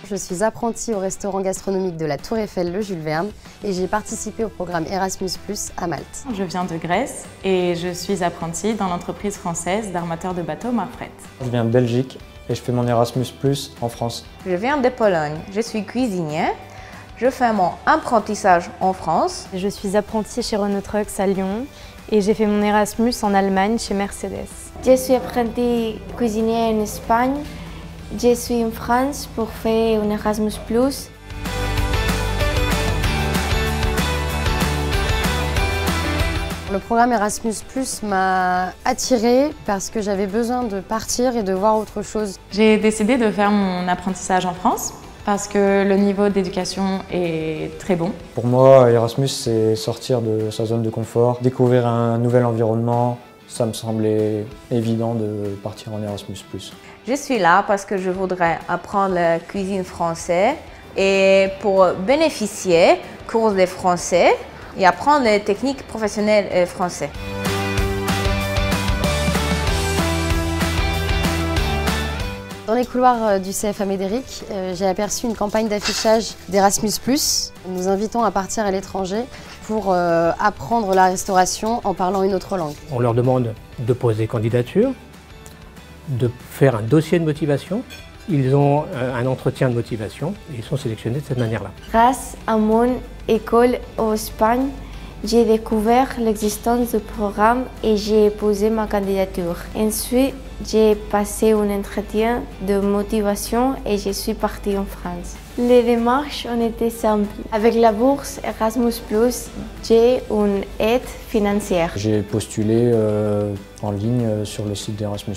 Je suis apprentie au restaurant gastronomique de la Tour Eiffel, le Jules Verne, et j'ai participé au programme Erasmus+ à Malte. Je viens de Grèce et je suis apprentie dans l'entreprise française d'armateur de bateaux Marfret. Je viens de Belgique et je fais mon Erasmus+ en France. Je viens de Pologne, je suis cuisinière. Je fais mon apprentissage en France. Je suis apprentie chez Renault Trucks à Lyon et j'ai fait mon Erasmus en Allemagne chez Mercedes. Je suis apprentie cuisinière en Espagne. Je suis en France pour faire un Erasmus+. Le programme Erasmus+ m'a attirée parce que j'avais besoin de partir et de voir autre chose. J'ai décidé de faire mon apprentissage en France parce que le niveau d'éducation est très bon. Pour moi, Erasmus, c'est sortir de sa zone de confort, découvrir un nouvel environnement. Ça me semblait évident de partir en Erasmus+. Je suis là parce que je voudrais apprendre la cuisine française et pour bénéficier cours de français et apprendre les techniques professionnelles françaises. Dans les couloirs du CFA Médéric, j'ai aperçu une campagne d'affichage d'Erasmus+, nous invitant à partir à l'étranger pour apprendre la restauration en parlant une autre langue. On leur demande de poser candidature, de faire un dossier de motivation. Ils ont un entretien de motivation et ils sont sélectionnés de cette manière-là. Grâce à mon école en Espagne, j'ai découvert l'existence du programme et j'ai posé ma candidature. Ensuite, j'ai passé un entretien de motivation et je suis partie en France. Les démarches ont été simples. Avec la bourse Erasmus+, j'ai une aide financière. J'ai postulé en ligne sur le site d'Erasmus+.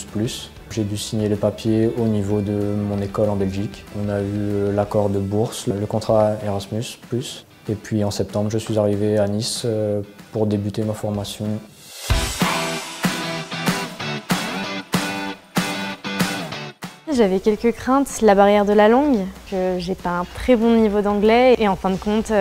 J'ai dû signer les papiers au niveau de mon école en Belgique. On a eu l'accord de bourse, le contrat Erasmus+. Et puis en septembre, je suis arrivé à Nice pour débuter ma formation. J'avais quelques craintes, la barrière de la langue, que j'ai pas un très bon niveau d'anglais et en fin de compte,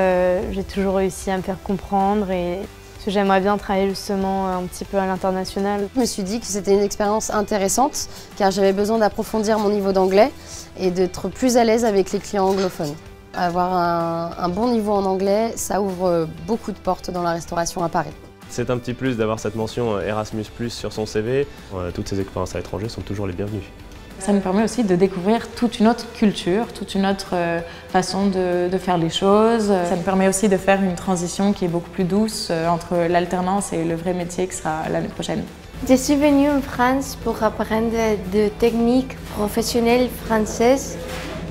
j'ai toujours réussi à me faire comprendre et parce que j'aimerais bien travailler justement un petit peu à l'international. Je me suis dit que c'était une expérience intéressante car j'avais besoin d'approfondir mon niveau d'anglais et d'être plus à l'aise avec les clients anglophones. Avoir un bon niveau en anglais, ça ouvre beaucoup de portes dans la restauration à Paris. C'est un petit plus d'avoir cette mention Erasmus+ sur son CV. Toutes ces expériences à l'étranger sont toujours les bienvenues. Ça nous permet aussi de découvrir toute une autre culture, toute une autre façon de faire les choses. Ça nous permet aussi de faire une transition qui est beaucoup plus douce entre l'alternance et le vrai métier qui sera l'année prochaine. Je suis venue en France pour apprendre des techniques professionnelles françaises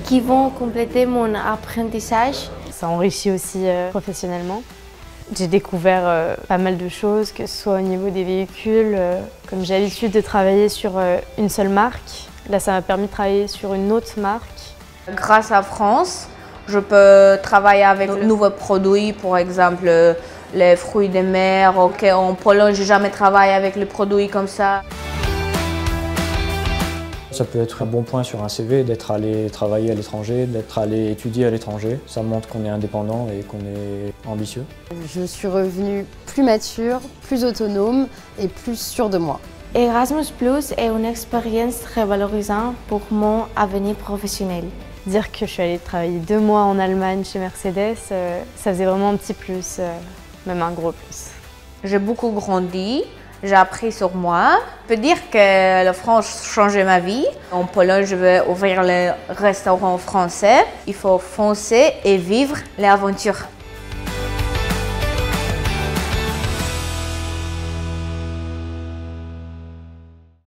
qui vont compléter mon apprentissage. Ça enrichit aussi professionnellement. J'ai découvert pas mal de choses, que ce soit au niveau des véhicules. Comme j'ai l'habitude de travailler sur une seule marque, là ça m'a permis de travailler sur une autre marque. Grâce à France, je peux travailler avec de nouveaux produits, par exemple les fruits de mer. En Pologne, je n'ai jamais travaillé avec les produits comme ça. Ça peut être un bon point sur un CV d'être allé travailler à l'étranger, d'être allé étudier à l'étranger. Ça montre qu'on est indépendant et qu'on est ambitieux. Je suis revenue plus mature, plus autonome et plus sûre de moi. Erasmus+ est une expérience très valorisante pour mon avenir professionnel. Dire que je suis allée travailler 2 mois en Allemagne chez Mercedes, ça faisait vraiment un petit plus, même un gros plus. J'ai beaucoup grandi. J'ai appris sur moi. Je peux dire que la France a changé ma vie. En Pologne, je vais ouvrir le restaurant français. Il faut foncer et vivre l'aventure.